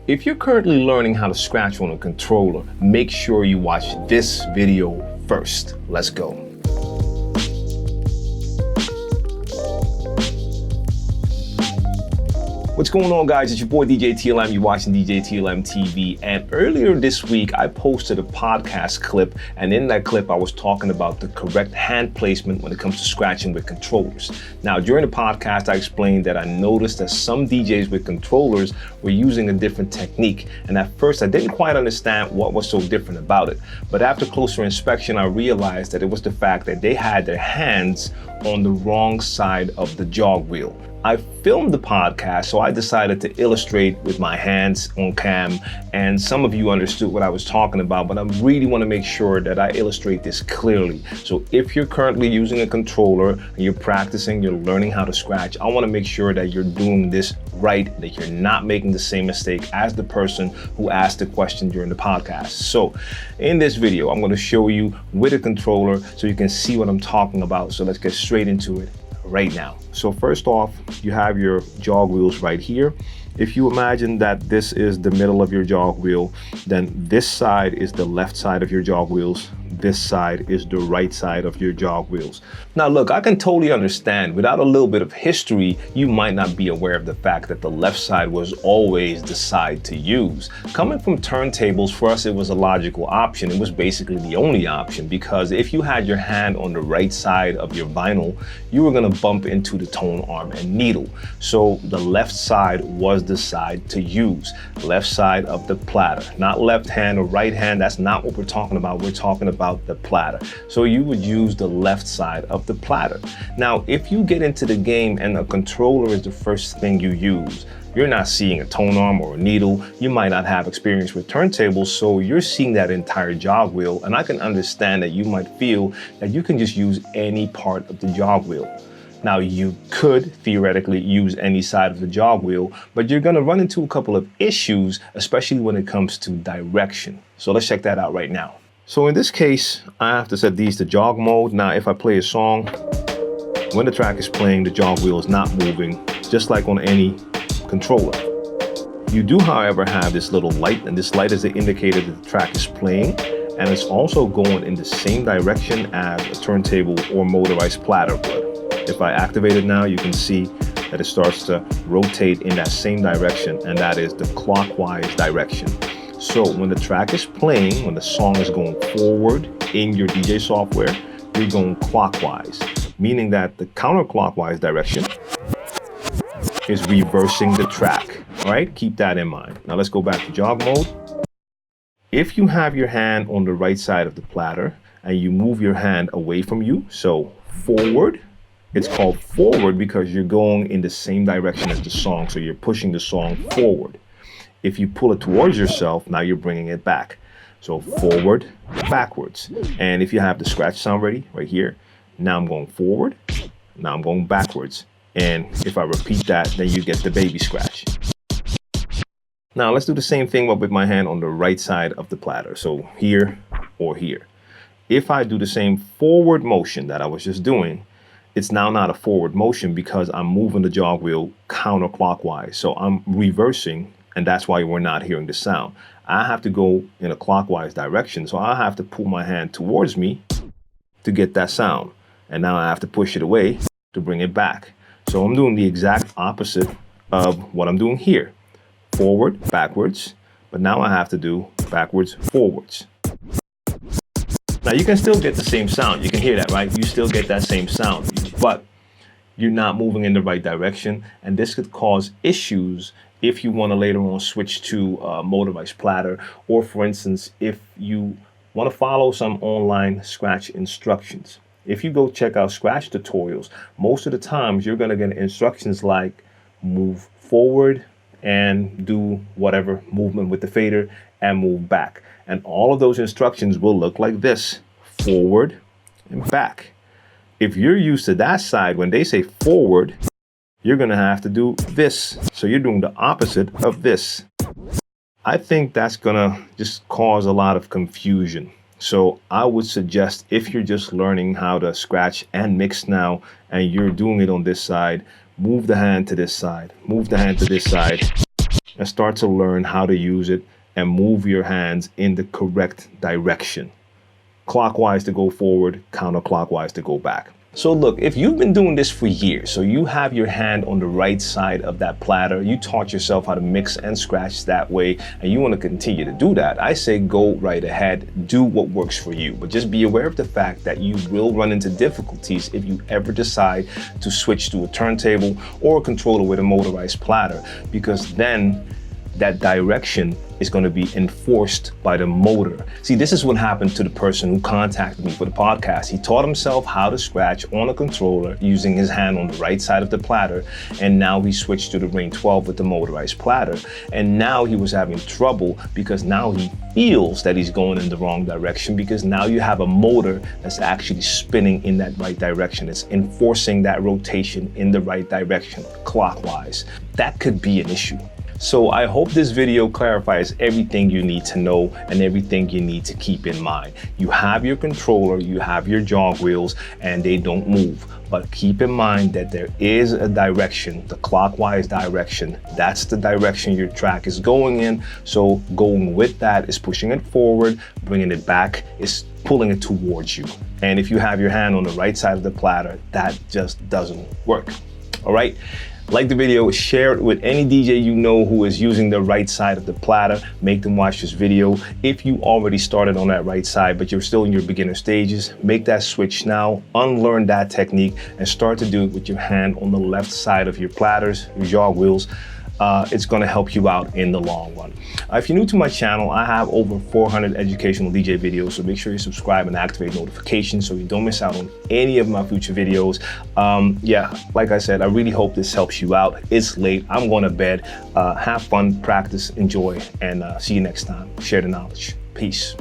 If you're currently learning how to scratch on a controller, make sure you watch this video first. Let's go. What's going on, guys? It's your boy DJ TLM. You're watching djtlmtv. And earlier this week, I posted a podcast clip. And in that clip, I was talking about the correct hand placement when it comes to scratching with controllers. Now, during the podcast, I explained that I noticed that some DJs with controllers were using a different technique. And at first, I didn't quite understand what was so different about it. But after closer inspection, I realized that it was the fact that they had their hands on the wrong side of the jog wheel. I filmed the podcast, so I decided to illustrate with my hands on cam, and some of you understood what I was talking about, but I really want to make sure that I illustrate this clearly. So if you're currently using a controller and you're practicing, you're learning how to scratch, I want to make sure that you're doing this right, that you're not making the same mistake as the person who asked the question during the podcast. So in this video, I'm going to show you with a controller so you can see what I'm talking about. So let's get straight into it right now. So first off, you have your jog wheels right here. If you imagine that this is the middle of your jog wheel, then this side is the left side of your jog wheels. This side is the right side of your jog wheels. Now look, I can totally understand without a little bit of history, you might not be aware of the fact that the left side was always the side to use. Coming from turntables, for us it was a logical option. It was basically the only option, because if you had your hand on the right side of your vinyl, you were gonna bump into the tone arm and needle. So the left side was the side to use. Left side of the platter, not left hand or right hand. That's not what we're talking about. We're talking about the platter. So you would use the left side of the platter. Now, if you get into the game and a controller is the first thing you use, you're not seeing a tone arm or a needle. You might not have experience with turntables, so you're seeing that entire jog wheel. And I can understand that you might feel that you can just use any part of the jog wheel. Now, you could theoretically use any side of the jog wheel, but you're gonna run into a couple of issues, especially when it comes to direction. So let's check that out right now. So in this case, I have to set these to jog mode. Now, if I play a song, when the track is playing, the jog wheel is not moving, just like on any controller. You do, however, have this little light, and this light is the indicator that the track is playing, and it's also going in the same direction as a turntable or motorized platter would. If I activate it now, you can see that it starts to rotate in that same direction, and that is the clockwise direction. So when the track is playing, when the song is going forward in your DJ software, you're going clockwise, meaning that the counterclockwise direction is reversing the track. All right, keep that in mind. Now let's go back to jog mode. If you have your hand on the right side of the platter and you move your hand away from you, so forward, it's called forward because you're going in the same direction as the song, so you're pushing the song forward. If you pull it towards yourself, now you're bringing it back. So forward, backwards. And if you have the scratch sound ready right here, now I'm going forward, now I'm going backwards. And if I repeat that, then you get the baby scratch. Now let's do the same thing but with my hand on the right side of the platter. So here or here. If I do the same forward motion that I was just doing, it's now not a forward motion because I'm moving the jog wheel counterclockwise. So I'm reversing, and that's why we're not hearing the sound. I have to go in a clockwise direction, so I have to pull my hand towards me to get that sound. And now I have to push it away to bring it back. So I'm doing the exact opposite of what I'm doing here. Forward, backwards, but now I have to do backwards, forwards. Now you can still get the same sound. You can hear that, right? You still get that same sound, but you're not moving in the right direction. And this could cause issues if you want to later on switch to motorized platter, or for instance, if you want to follow some online scratch instructions. If you go check out scratch tutorials, most of the times you're going to get instructions like move forward and do whatever movement with the fader and move back. And all of those instructions will look like this: forward and back. If you're used to that side, when they say forward, you're gonna have to do this. So you're doing the opposite of this. I think that's gonna just cause a lot of confusion. So I would suggest, if you're just learning how to scratch and mix now, and you're doing it on this side, move the hand to this side, move the hand to this side, and start to learn how to use it and move your hands in the correct direction. Clockwise to go forward, counterclockwise to go back. So look, if you've been doing this for years, so you have your hand on the right side of that platter, you taught yourself how to mix and scratch that way, and you want to continue to do that, I say go right ahead, do what works for you. But just be aware of the fact that you will run into difficulties if you ever decide to switch to a turntable or a controller with a motorized platter, because then that direction is going to be enforced by the motor. See, this is what happened to the person who contacted me for the podcast. He taught himself how to scratch on a controller using his hand on the right side of the platter, and now he switched to the Ring 12 with the motorized platter. And now he was having trouble because now he feels that he's going in the wrong direction, because now you have a motor that's actually spinning in that right direction. It's enforcing that rotation in the right direction, clockwise. That could be an issue. So I hope this video clarifies everything you need to know and everything you need to keep in mind. You have your controller, you have your jog wheels, and they don't move. But keep in mind that there is a direction, the clockwise direction. That's the direction your track is going in. So going with that is pushing it forward, bringing it back is pulling it towards you. And if you have your hand on the right side of the platter, that just doesn't work. All right. Like the video, share it with any DJ you know who is using the right side of the platter. Make them watch this video. If you already started on that right side, but you're still in your beginner stages, make that switch now, unlearn that technique, and start to do it with your hand on the left side of your platters, your jog wheels. It's going to help you out in the long run. If you're new to my channel, I have over 400 educational DJ videos, so make sure you subscribe and activate notifications so you don't miss out on any of my future videos. Yeah, like I said, I really hope this helps you out. It's late. I'm going to bed. Have fun, practice, enjoy, and see you next time. Share the knowledge. Peace.